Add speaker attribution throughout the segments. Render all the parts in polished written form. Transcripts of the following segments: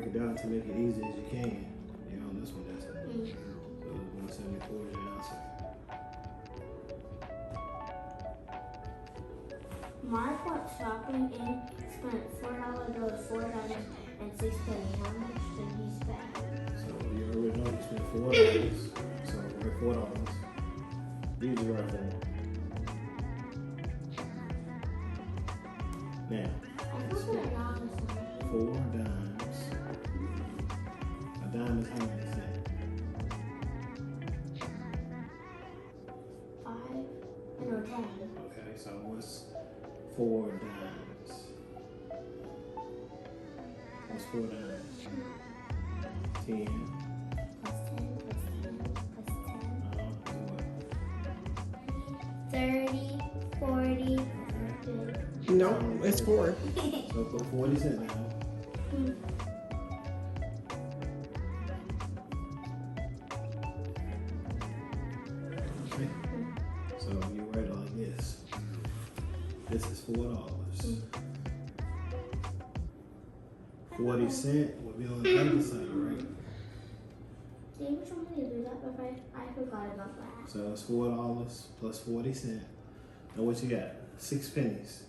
Speaker 1: break it down to make it easy as you can. Yeah, on this one, that's it. So 174 is your answer.
Speaker 2: Mark went shopping and spent $4 or $4.06. How much did he spend?
Speaker 1: So you already know you spent $4. So write $4. Use the right form. Now,
Speaker 2: I put it on the side.
Speaker 1: 4 dimes. A dime is how many cents?
Speaker 2: 5 and or 10.
Speaker 1: Okay, so what's 4 dimes? What's 4 dimes? 10.
Speaker 2: Plus 10, plus 10, plus 10.
Speaker 1: What?
Speaker 2: 30, 40.
Speaker 3: No, it's 4.
Speaker 1: So put 40 cents down. Okay. So you write it like this. This is $4. 40 cents will be on the other side, right?
Speaker 2: David told me to do that, but I forgot about that.
Speaker 1: So it's $4 plus 40 cents. Now what you got? 6 pennies.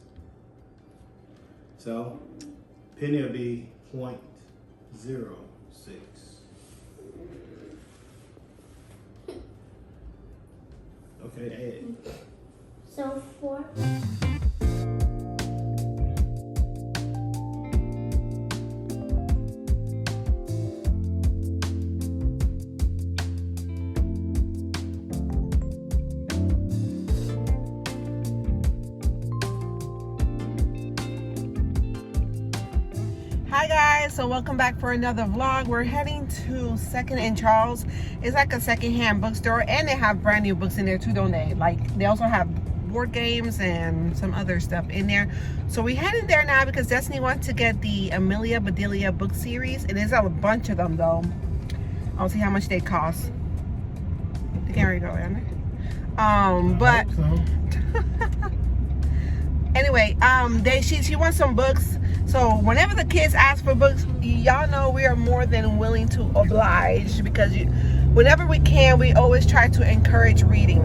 Speaker 1: So penny will be 0.06. Okay, add.
Speaker 2: So 4.
Speaker 3: Hi guys, so welcome back for another vlog. We're heading to 2nd and Charles. It's like a secondhand bookstore, and they have brand new books in there too, don't they? Like they also have board games and some other stuff in there. So we're heading there now because Destiny wants to get the Amelia Bedelia book series, and there's a bunch of them though. I'll see how much they cost. They can't really go in there. But anyway, she wants some books. So whenever the kids ask for books, y'all know we are more than willing to oblige, because whenever we can, we always try to encourage reading.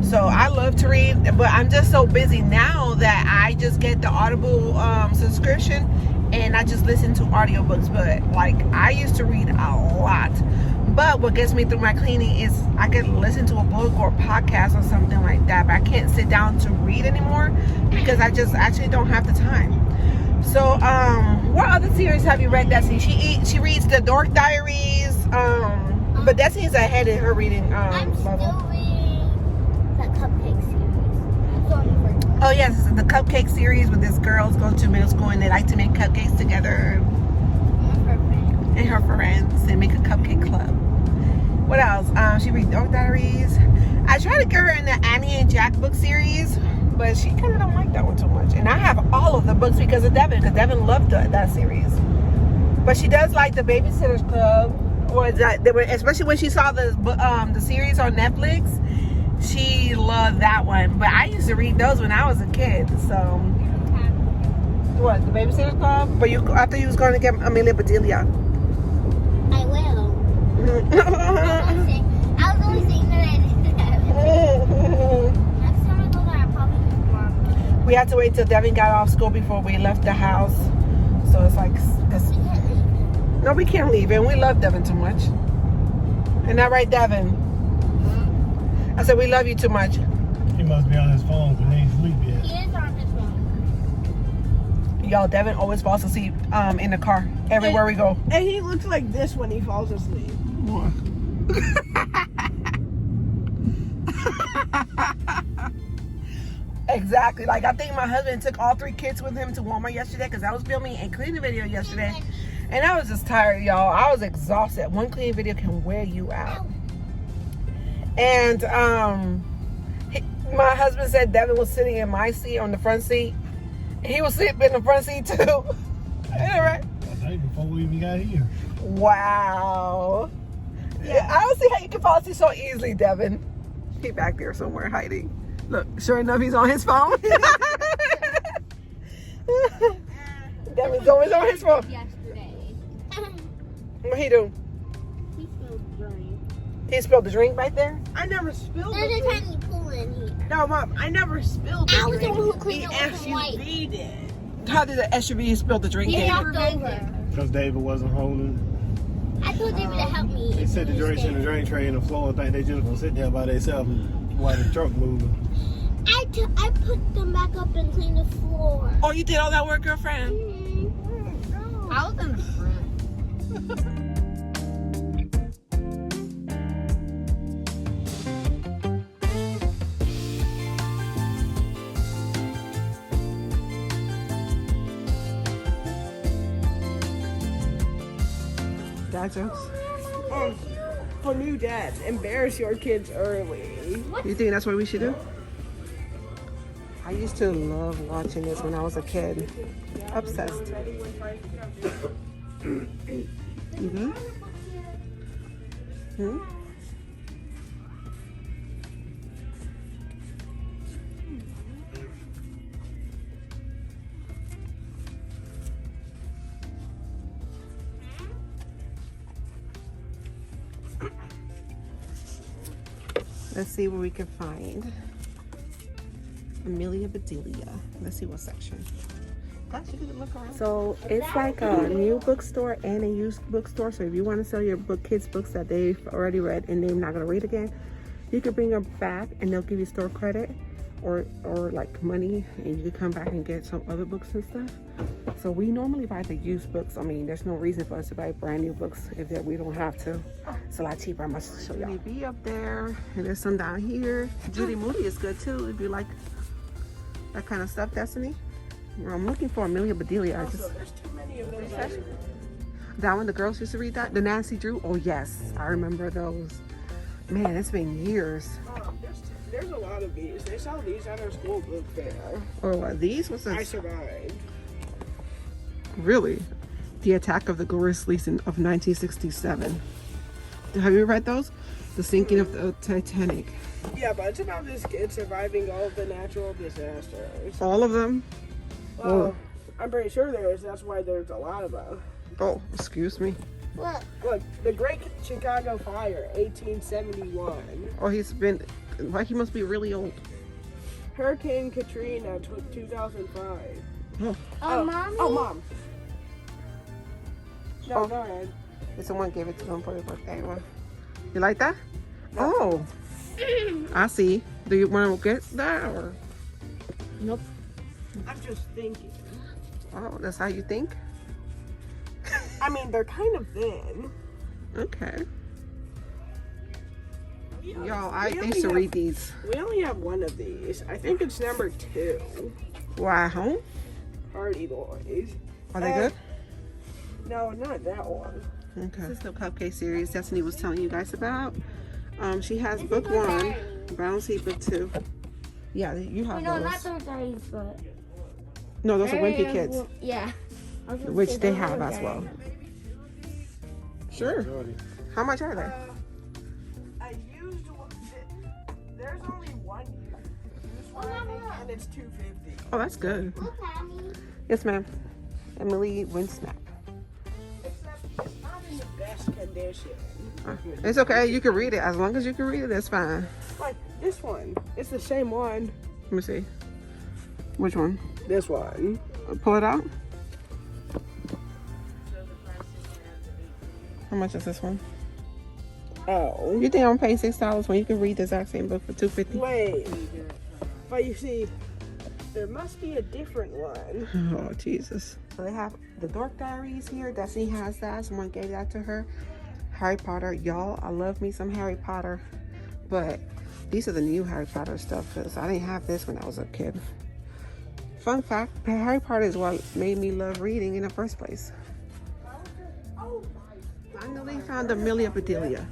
Speaker 3: So I love to read, but I'm just so busy now that I just get the Audible subscription and I just listen to audiobooks. But like I used to read a lot. But what gets me through my cleaning is I get to listen to a book or a podcast or something like that. But I can't sit down to read anymore because I just actually don't have the time. So, what other series have you read, Destiny? She reads the Dork Diaries. But Destiny's ahead in her reading
Speaker 2: I'm still
Speaker 3: level.
Speaker 2: reading the Cupcake series. I'm sorry for
Speaker 3: Oh yes, the Cupcake series with these girls go to middle school and they like to make cupcakes together. And her friends. They make a cupcake club. What else? She reads Dork Diaries. I try to get her in the Annie and Jack book series, but she kind of don't like that one too much. And I have all of the books because of Devin, because Devin loved that series. But she does like the Babysitter's Club, or especially when she saw the series on Netflix. She loved that one. But I used to read those when I was a kid. So what? The Babysitter's Club? But I thought you was going to get Amelia Bedelia.
Speaker 2: I will. I was only saying that I didn't have it. Next time I go there, I'll probably do more.
Speaker 3: We had to wait till Devin got off school before we left the house. So it's like,
Speaker 2: We can't leave.
Speaker 3: no, we can't leave him. We love Devin too much. Isn't that right, Devin? I said, we love you too much.
Speaker 1: He must be on his phone because he ain't sleep yet.
Speaker 2: He is on his phone.
Speaker 3: Y'all, Devin always falls asleep in the car everywhere we go.
Speaker 4: And he looks like this when he falls asleep.
Speaker 3: Exactly. Like, I think my husband took all 3 kids with him to Walmart yesterday because I was filming a cleaning video yesterday. And I was just tired, y'all. I was exhausted. One cleaning video can wear you out. And my husband said Devin was sitting in my seat on the front seat. He was sitting in the front seat too. Right?
Speaker 1: Before we even got here.
Speaker 3: Wow. Yeah, I don't see how you can fall asleep so easily, Devin. He back there somewhere hiding. Look, sure enough, he's on his phone. Devin's always on his phone.
Speaker 2: Yesterday.
Speaker 3: What he do?
Speaker 2: He spilled drink.
Speaker 3: He spilled the drink right there?
Speaker 4: I never spilled
Speaker 2: There's
Speaker 4: the
Speaker 2: a
Speaker 4: drink.
Speaker 2: tiny pool in here.
Speaker 4: No, Mom, I never spilled the
Speaker 2: I was the
Speaker 4: drink.
Speaker 2: one who cleaned
Speaker 4: The
Speaker 2: it with some white.
Speaker 4: SUV did.
Speaker 3: How did the SUV spill the drink?
Speaker 2: He
Speaker 3: David?
Speaker 2: knocked over.
Speaker 1: Because David wasn't holding.
Speaker 2: I told David to help me.
Speaker 1: They set the drinks in the drain tray in the floor and think they just gonna sit there by themselves while the truck moving.
Speaker 2: I put them back up and cleaned the floor.
Speaker 3: Oh, you did all that work, girlfriend?
Speaker 2: I was in the front.
Speaker 3: Dad jokes.
Speaker 4: For new dads, embarrass your kids early.
Speaker 3: You think that's what we should do? I used to love watching this when I was a kid. Obsessed. You good? Hmm? Let's see what we can find. Amelia Bedelia. Let's see what section. So it's like a new bookstore and a used bookstore. So if you want to sell your kids books that they've already read and they're not going to read again, you can bring them back and they'll give you store credit or like money, and you can come back and get some other books and stuff. So we normally buy the used books. I mean, there's no reason for us to buy brand new books if we don't have to. It's a lot cheaper. I must show y'all. Be up there, and there's some down here. Judy Moody is good too if you like that kind of stuff, Destiny. Well, I'm looking for Amelia Bedelia.
Speaker 4: Also, there's too many of those.
Speaker 3: That one, the girls used to read that. The Nancy Drew. Oh yes, I remember those. Man, it's been years.
Speaker 4: There's a lot of these. They sell these at our school book fair.
Speaker 3: Or what? These? What's
Speaker 4: I
Speaker 3: this?
Speaker 4: survived.
Speaker 3: Really? The Attack of the Grizzlies of 1967. Have you read those? The Sinking of the Titanic.
Speaker 4: Yeah, but it's about this kid surviving all of the natural disasters.
Speaker 3: All of them?
Speaker 4: Well, I'm pretty sure there is. That's why there's a lot of them.
Speaker 3: Oh, excuse me.
Speaker 2: Look.
Speaker 4: Look, the Great Chicago Fire, 1871.
Speaker 3: Oh, he must be really old.
Speaker 4: Hurricane Katrina, 2005.
Speaker 2: Oh, Mommy.
Speaker 4: Oh, Mom. No,
Speaker 3: Oh.
Speaker 4: go ahead.
Speaker 3: Someone gave it to him for his birthday. You like that? Oh, I see. Do you want to get that or?
Speaker 2: Nope.
Speaker 4: I'm just thinking.
Speaker 3: Oh, that's how you think?
Speaker 4: I mean, they're kind of thin.
Speaker 3: Okay. Y'all, I
Speaker 4: We
Speaker 3: used to
Speaker 4: only
Speaker 3: read these.
Speaker 4: We only have one of these. I think it's number 2.
Speaker 3: Why, home?
Speaker 4: Hardy Boys.
Speaker 3: Are they good?
Speaker 4: No, not that one.
Speaker 3: Okay. This is the cupcake series Destiny was telling you guys about. She has book 1, but I don't see book 2. Yeah, you have
Speaker 2: No,
Speaker 3: those.
Speaker 2: not those guys, but.
Speaker 3: No, those are Wimpy Kids,
Speaker 2: Yeah. I was gonna
Speaker 3: which
Speaker 2: say
Speaker 3: they
Speaker 2: those
Speaker 3: have
Speaker 2: are
Speaker 3: as
Speaker 2: guys.
Speaker 3: well. Sure. How much are they?
Speaker 4: I used one. There's only one used one, I think, and it's $2.50.
Speaker 3: Oh, that's good.
Speaker 2: Look, Mommy.
Speaker 3: Yes, ma'am. Emily Winsnap.
Speaker 4: It's not in the best condition.
Speaker 3: It's okay. You can read it. As long as you can read it, that's fine.
Speaker 4: Like this one. It's the same one.
Speaker 3: Let me see. Which one?
Speaker 4: This one.
Speaker 3: Pull it out. How much is this one?
Speaker 4: Oh.
Speaker 3: You think I'm paying $6 when you can read the exact same book for $2.50?
Speaker 4: Wait. But you see, there must be a different one.
Speaker 3: Oh, Jesus. So they have the Dork Diaries here. Destiny has that. Someone gave that to her. Harry Potter. Y'all, I love me some Harry Potter. But these are the new Harry Potter stuff because I didn't have this when I was a kid. Fun fact, Harry Potter is what made me love reading in the first place. Finally found Amelia Bedelia.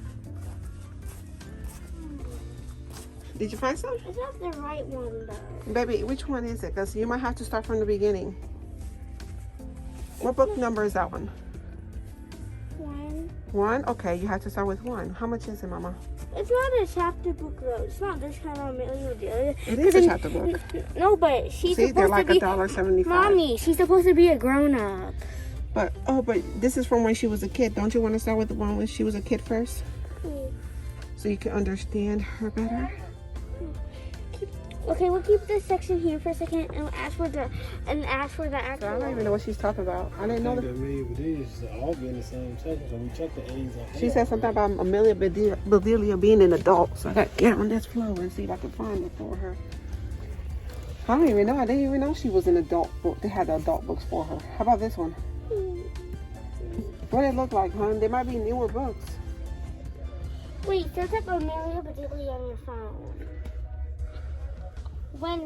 Speaker 3: Did you find some?
Speaker 2: Is that the right one, though?
Speaker 3: Baby, which one is it? Because you might have to start from the beginning. What book number is that one?
Speaker 2: 1.
Speaker 3: 1? Okay, you have to start with 1. How much is it, Mama?
Speaker 2: It's not a chapter book, though. It's not this kind of Amelia Bedelia.
Speaker 3: It is a chapter book.
Speaker 2: No, but she's
Speaker 3: See, they're
Speaker 2: supposed
Speaker 3: like
Speaker 2: to be...
Speaker 3: $1.75.
Speaker 2: Mommy, she's supposed to be a grown-up.
Speaker 3: But this is from when she was a kid. Don't you want to start with the one when she was a kid first? So you can understand her better?
Speaker 2: Okay, we'll keep this section here for a second and ask for the actual.
Speaker 3: So I don't even know what she's talking about. I didn't know that.
Speaker 1: These all be in the same section, so we check the A's off.
Speaker 3: She said something about Amelia Bedelia being an adult. So I got to get on this floor and see if I can find it for her. I don't even know. I didn't even know she was an adult book. They had the adult books for her. How about this one? What it look like, hon? They might be newer books.
Speaker 2: Wait, search up Amelia Bedelia on your phone.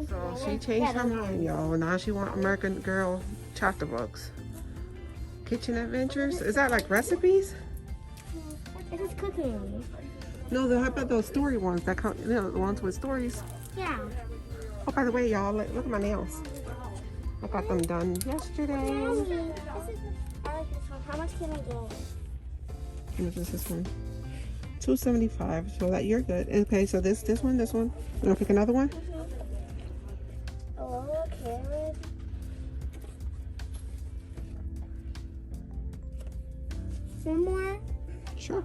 Speaker 3: So she changed her mind, y'all. Now she want American Girl chapter books. Kitchen Adventures? Is that like recipes?
Speaker 2: This is cooking.
Speaker 3: No, how about those story ones that come, you know, the ones with stories?
Speaker 2: Yeah.
Speaker 3: Oh, by the way, y'all, look at my nails. I got them done yesterday.
Speaker 2: I like this one. How much can I get?
Speaker 3: How much is this one? $2.75. So that you're good. Okay, so this one. You wanna pick another one?
Speaker 2: Oh, carrot. Some more?
Speaker 3: Sure.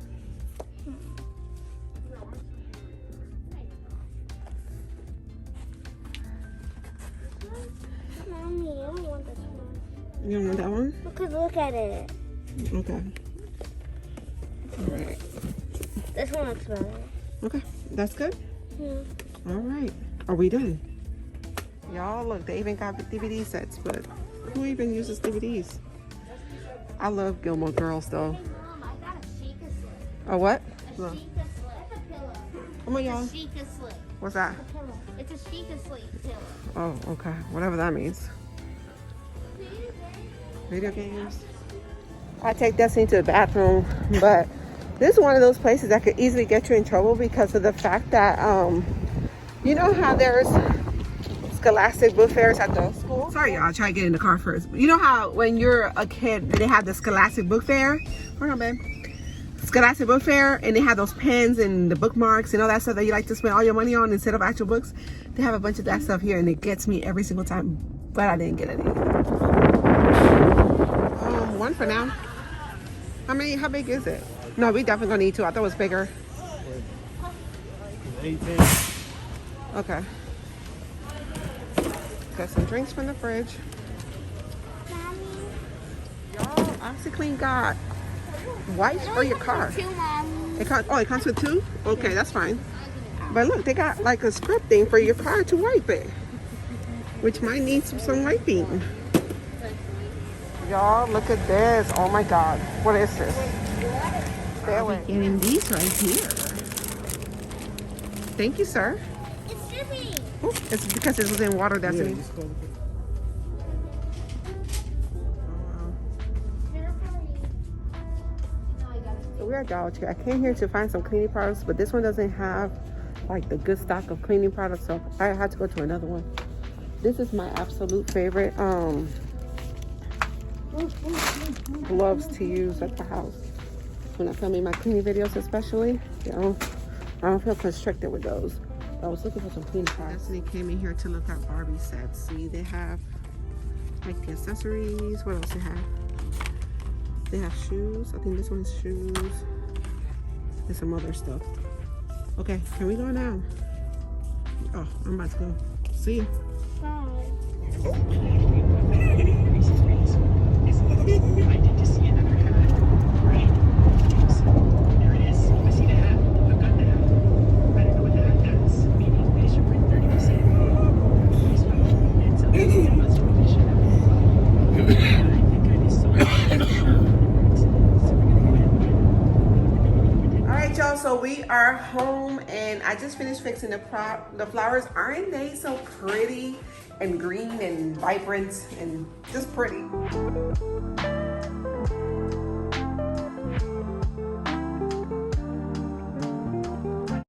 Speaker 2: Mommy, I don't want this one.
Speaker 3: You don't want that one?
Speaker 2: Because look at it.
Speaker 3: Okay. All right.
Speaker 2: This one looks better.
Speaker 3: Okay, that's good.
Speaker 2: Yeah.
Speaker 3: All right. Are we done? Y'all, look, they even got DVD sets, but who even uses DVDs? I love Gilmore Girls, though.
Speaker 2: Mom, I got a Sheikah slip.
Speaker 3: A what?
Speaker 2: A Sheikah slip. It's a pillow.
Speaker 3: Come on, y'all.
Speaker 2: It's a Sheikah slip.
Speaker 3: What's that?
Speaker 2: It's a pillow. It's a Sheikah slip pillow.
Speaker 3: Oh, okay. Whatever that means. Video games. I take Destiny to the bathroom, but this is one of those places that could easily get you in trouble because of the fact that, you know how there's Scholastic book fairs at the school? Sorry, y'all. Try to get in the car first. You know how when you're a kid, they have the Scholastic book fair? Hold on, babe. Scholastic book fair, and they have those pens and the bookmarks and all that stuff that you like to spend all your money on instead of actual books. They have a bunch of that stuff here, and it gets me every single time, but I didn't get any. One for now. How big is it? No, we definitely gonna need two. I thought it was bigger.
Speaker 1: 18.
Speaker 3: Okay. Got some drinks from the fridge. Y'all, OxyClean got wipes for your car. It comes with two? Okay, that's fine. But look, they got like a scrub thing for your car to wipe it, which might need some wiping. Y'all, look at this. Oh my God. What is this? Stay away. Getting these right here. Thank you, sir.
Speaker 2: It's dripping.
Speaker 3: Ooh, it's because it was in water, Destiny. So we're at Dollar Tree. I came here to find some cleaning products, but this one doesn't have like the good stock of cleaning products, so I had to go to another one. This is my absolute favorite gloves to use at the house when I film my cleaning videos, especially. I don't feel constricted with those. I was looking for some cleaning products. Destiny came in here to look at Barbie sets. See, they have like the accessories. What else they have? They have shoes. I think this one's shoes. And some other stuff. Okay, can we go now? Oh, I'm about to go. See you.
Speaker 2: Bye.
Speaker 5: I did just see another hat, right? There it is. I see the hat. I've got the hat. I don't know what the hat does. Maybe they should print 30%. It's a limited edition. I think I just saw it.
Speaker 3: All right, y'all. So we are home, and I just finished fixing the flowers. Aren't they so pretty and green and vibrant and just pretty?